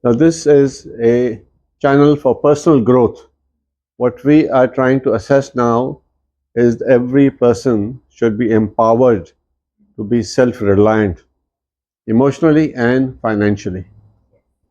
Now, this is a channel for personal growth. What we are trying to assess now is every person should be empowered to be self reliant emotionally and financially.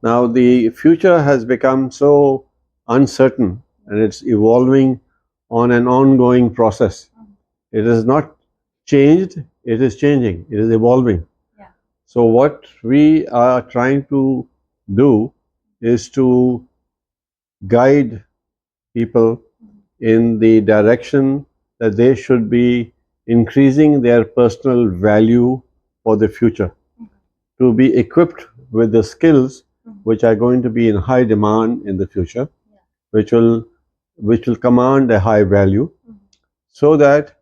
Now, the future has become so uncertain and it's evolving on an ongoing process. It is not changed, it is changing, it is evolving. Yeah. So, what we are trying to do is to guide people in the direction that they should be increasing their personal value for the future, to be equipped with the skills which are going to be in high demand in the future, which will command a high value, so that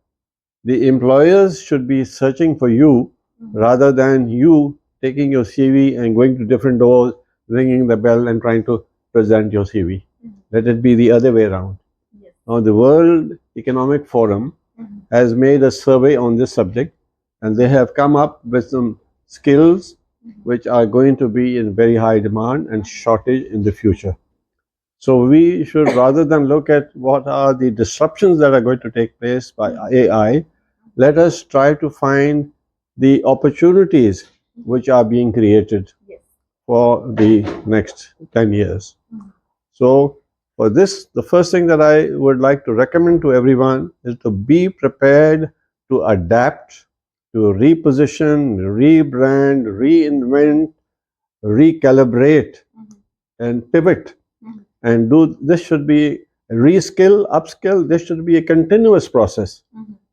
the employers should be searching for you rather than you taking your CV and going to different doors, ringing the bell and trying to present your CV. Let it be the other way around. Yes. Now, the World Economic Forum has made a survey on this subject, and they have come up with some skills which are going to be in very high demand and shortage in the future. So we should, rather than look at what are the disruptions that are going to take place by AI, let us try to find the opportunities which are being created Yes. for the next 10 years. So for this, the first thing that I would like to recommend to everyone is to be prepared to adapt, to reposition, rebrand, reinvent, recalibrate, and pivot. And do this should be reskill, upskill. This should be a continuous process.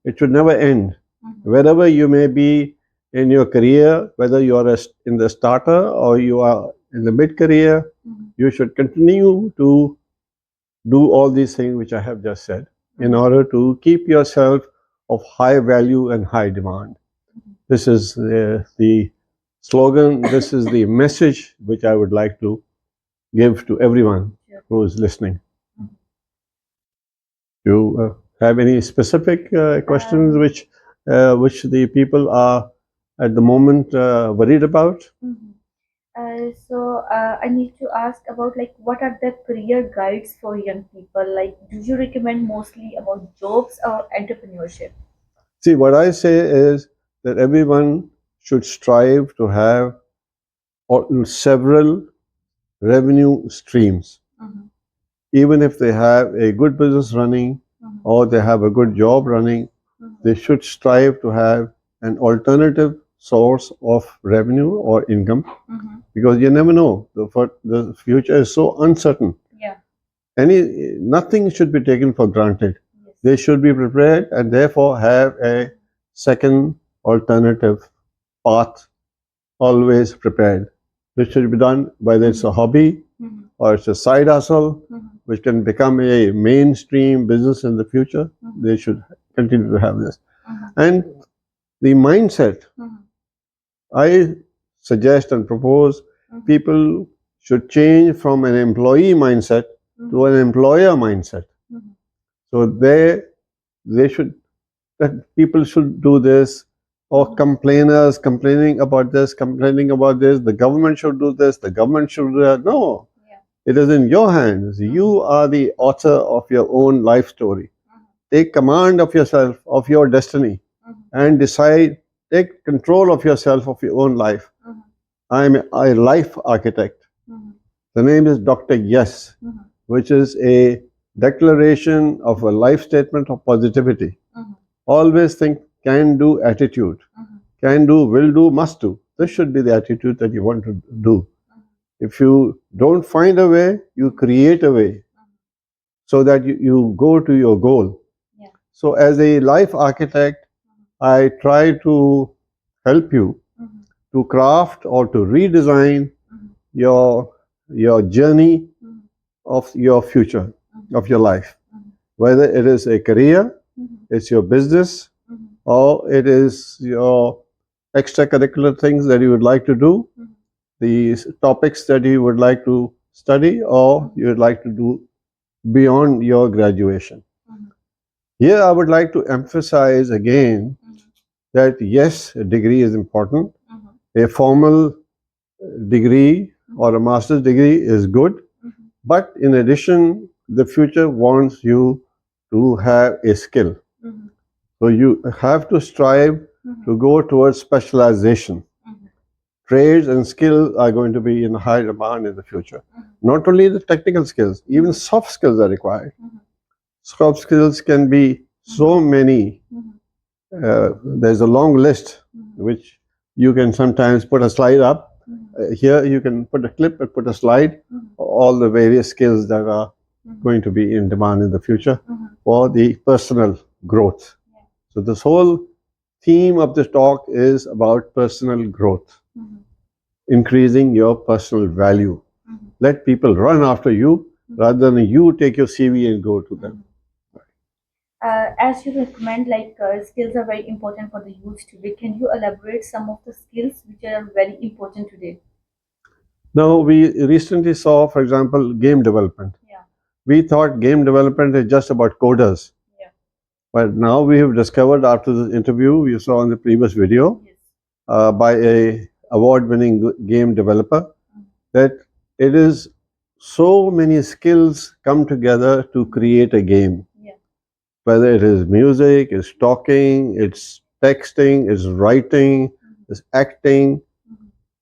It should never end. Wherever you may be in your career, whether you are in the starter or you are in the mid career, you should continue to do all these things which I have just said in order to keep yourself of high value and high demand. This is the slogan, this is the message which I would like to give to everyone who is listening. Do you have any specific questions which the people are at the moment worried about? I need to ask about like what are the career guides for young people? Like, do you recommend mostly about jobs or entrepreneurship? See, what I say is that everyone should strive to have several revenue streams. Even if they have a good business running or they have a good job running, they should strive to have an alternative source of revenue or income, because you never know. The future is so uncertain. Yeah. Nothing should be taken for granted. Yes. They should be prepared and therefore have a second alternative path always prepared. This should be done whether it's a hobby or it's a side hustle, which can become a mainstream business in the future. They should continue to have this. And the mindset, I suggest and propose people should change from an employee mindset to an employer mindset. So they should, that people should do this, or complainers complaining about this, the government should do this, the government should do that. No, it is in your hands. You are the author of your own life story. Take command of yourself, of your destiny, and decide, take control of yourself, of your own life. I am a life architect. The name is Dr. Yes, which is a declaration of a life statement of positivity. Always think can do attitude. Can do, will do, must do. This should be the attitude that you want to do. If you don't find a way, you create a way so that you go to your goal. Yeah. So, as a life architect, I try to help you to craft or to redesign your journey of your future, of your life. Whether it is a career, it's your business, or it is your extracurricular things that you would like to do, the topics that you would like to study, or you would like to do beyond your graduation. Here, I would like to emphasize again that yes, a degree is important. A formal degree or a master's degree is good, but in addition, the future wants you to have a skill. So you have to strive to go towards specialization. Trades and skills are going to be in high demand in the future. Not only the technical skills, even soft skills are required. Soft skills can be so many. There's a long list which you can sometimes put a slide up. Here you can put a clip and put a slide, all the various skills that are going to be in demand in the future for the personal growth. So this whole theme of this talk is about personal growth, increasing your personal value. Let people run after you rather than you take your CV and go to them. As you recommend, skills are very important for the youth today. Can you elaborate some of the skills which are very important today? Now, we recently saw, for example, game development. Yeah. We thought game development is just about coders. Yeah. But now we have discovered after this interview you saw in the previous video Yes. by a award-winning game developer that it is so many skills come together to create a game. Yeah. Whether it is music, it's talking, it's texting, it's writing, it's acting.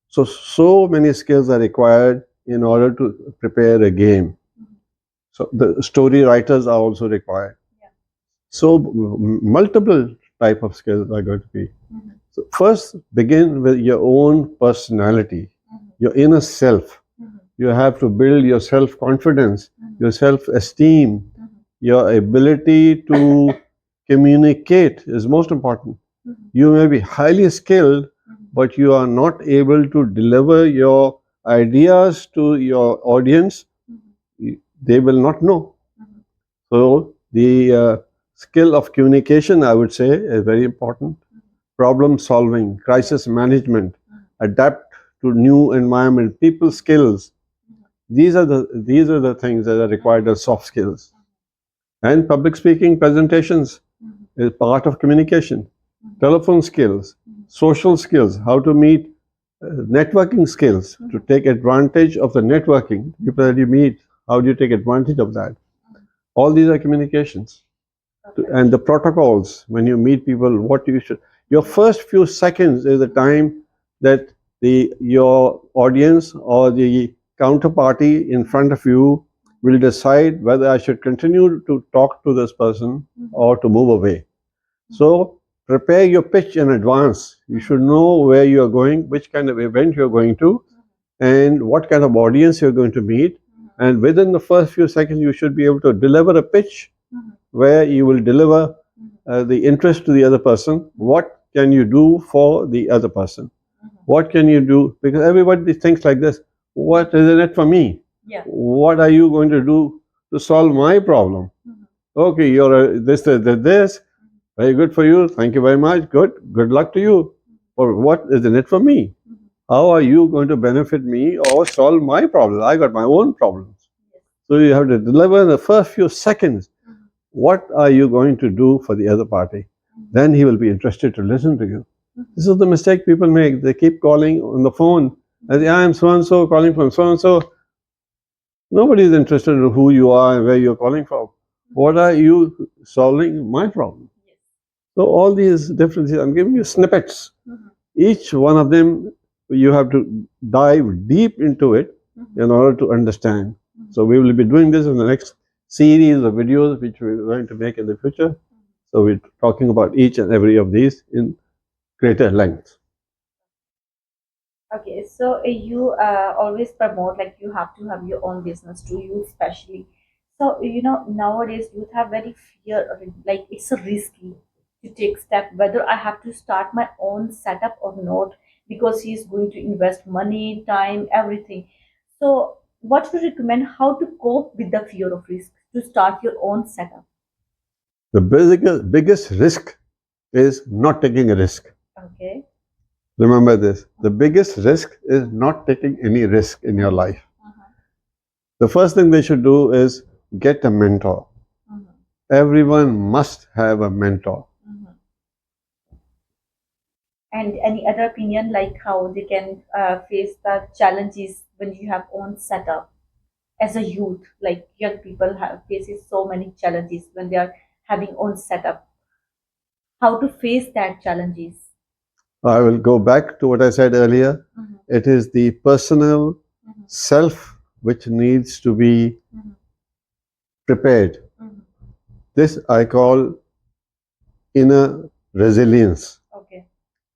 So many skills are required in order to prepare a game. So the story writers are also required. Yeah. So multiple type of skills are going to be. So first, begin with your own personality, your inner self. You have to build your self-confidence, your self-esteem, your ability to communicate is most important. You may be highly skilled, but you are not able to deliver your ideas to your audience, they will not know. So the skill of communication, I would say, is very important. Problem solving, crisis management, adapt to new environment, people skills. These are the things that are required as soft skills. And public speaking, presentations is part of communication. Telephone skills, social skills, how to meet, networking skills, to take advantage of the networking, people that you meet, how do you take advantage of that? All these are communications. And the protocols, when you meet people, what you should, your first few seconds is the time that your audience or the counterparty in front of you will decide whether I should continue to talk to this person or to move away. So prepare your pitch in advance. You should know where you are going, which kind of event you are going to, and what kind of audience you are going to meet. And within the first few seconds, you should be able to deliver a pitch where you will deliver the interest to the other person. What can you do for the other person? What can you do? Because everybody thinks like this. What is in it for me? Yeah. What are you going to do to solve my problem? Okay, you're this. Very good for you. Thank you very much. Good luck to you. Or what is in it for me? How are you going to benefit me or solve my problem? I got my own problems. So you have to deliver in the first few seconds. What are you going to do for the other party? Then he will be interested to listen to you. This is the mistake people make. They keep calling on the phone and say, I am so and so calling from so and so. Nobody is interested in who you are and where you're calling from. What are you solving my problem? So all these differences, I'm giving you snippets. Each one of them, you have to dive deep into it in order to understand. So we will be doing this in the next series of videos which we're going to make in the future. So we're talking about each and every of these in greater length. Okay, so you always promote like you have to have your own business to you especially. So nowadays youth have very fear of it, like it's a risky to take step whether I have to start my own setup or not because he is going to invest money, time, everything. So what would you recommend how to cope with the fear of risk to start your own setup? The biggest risk is not taking a risk. Okay. Remember this. The biggest risk is not taking any risk in your life. The first thing they should do is get a mentor. Everyone must have a mentor. And any other opinion, like how they can face the challenges when you have own setup as a youth, like young people have faces so many challenges when they are having own setup, how to face that challenges. I will go back to what I said earlier. Mhm, It is the personal mhm, self which needs to be mhm, prepared. mhm. This I call inner resilience. Okay.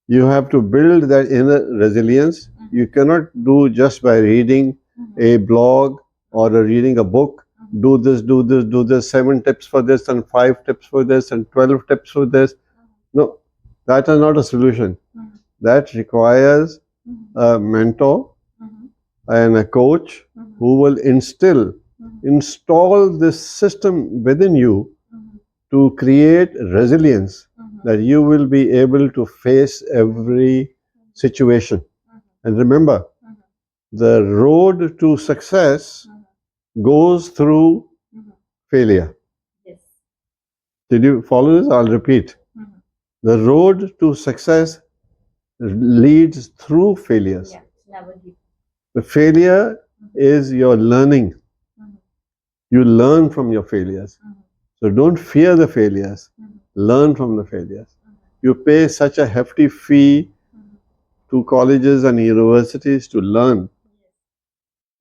You have to build that inner resilience. Mhm, You cannot do just by reading mhm, a blog or reading a book. mhm, Do this, do this, do this, 7 tips for this, and 5 tips for this, and 12 tips for this. No, that is not a solution. mhm, That requires mhm, a mentor mhm, and a coach mhm, who will mhm, install this system within you mhm, to create resilience mhm, that you will be able to face every situation. mhm, And remember, mhm, the road to success mhm, goes through mhm. failure. Yes. Did you follow this? I'll repeat. Mhm. The road to success leads through failures. Yeah. Never give. The failure Mhm, is your learning. mhm, You learn from your failures. mhm, So don't fear the failures. mhm, Learn from the failures. mhm, You pay such a hefty fee mhm. to colleges and universities to learn. Yes.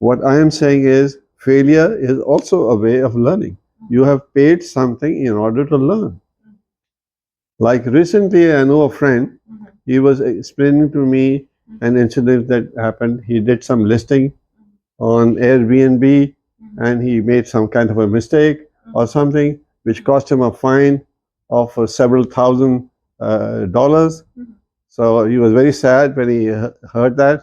What I am saying is, failure is also a way of learning. You have paid something in order to learn. Mhm, Like recently, I know a friend, mhm, he was explaining to me mhm, an incident that happened. He did some listing mhm, on Airbnb mhm, and he made some kind of a mistake or mhm, something which cost him a fine of several thousand dollars. mhm. So he was very sad when he heard that.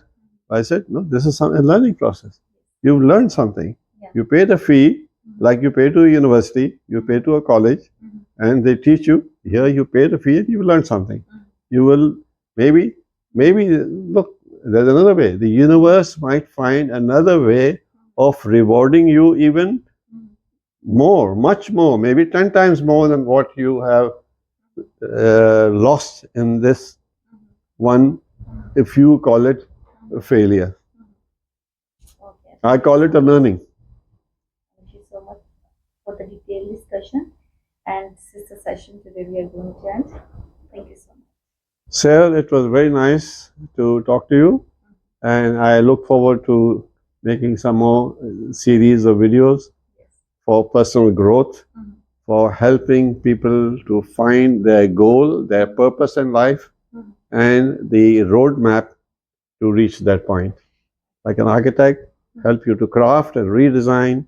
I said, no, this is a learning process. You've learned something. Yeah. You paid a fee, Mhm, like you pay to a university, you pay to a college, mhm, and they teach you. Here you pay the fee and you learn something. mhm. You will maybe look, there's another way. The universe might find another way of rewarding you even Mhm, more, much more, maybe 10 times more than what you have lost in this mhm, one, mhm, if you call it a mhm. failure. Okay. I call it a learning. Thank you so much for the detailed discussion. And this is the session today we are going to end. Thank you so much. Sarah, it was very nice to talk to you, and I look forward to making some more series of videos Yes. for personal growth, Mhm, for helping people to find their goal, their purpose in life, mhm. and the roadmap to reach that point. Like an architect, help you to craft and redesign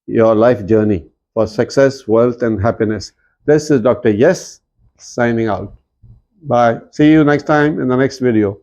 your life journey for success, wealth, and happiness. This is Dr. Yes signing out. Bye. See you next time in the next video.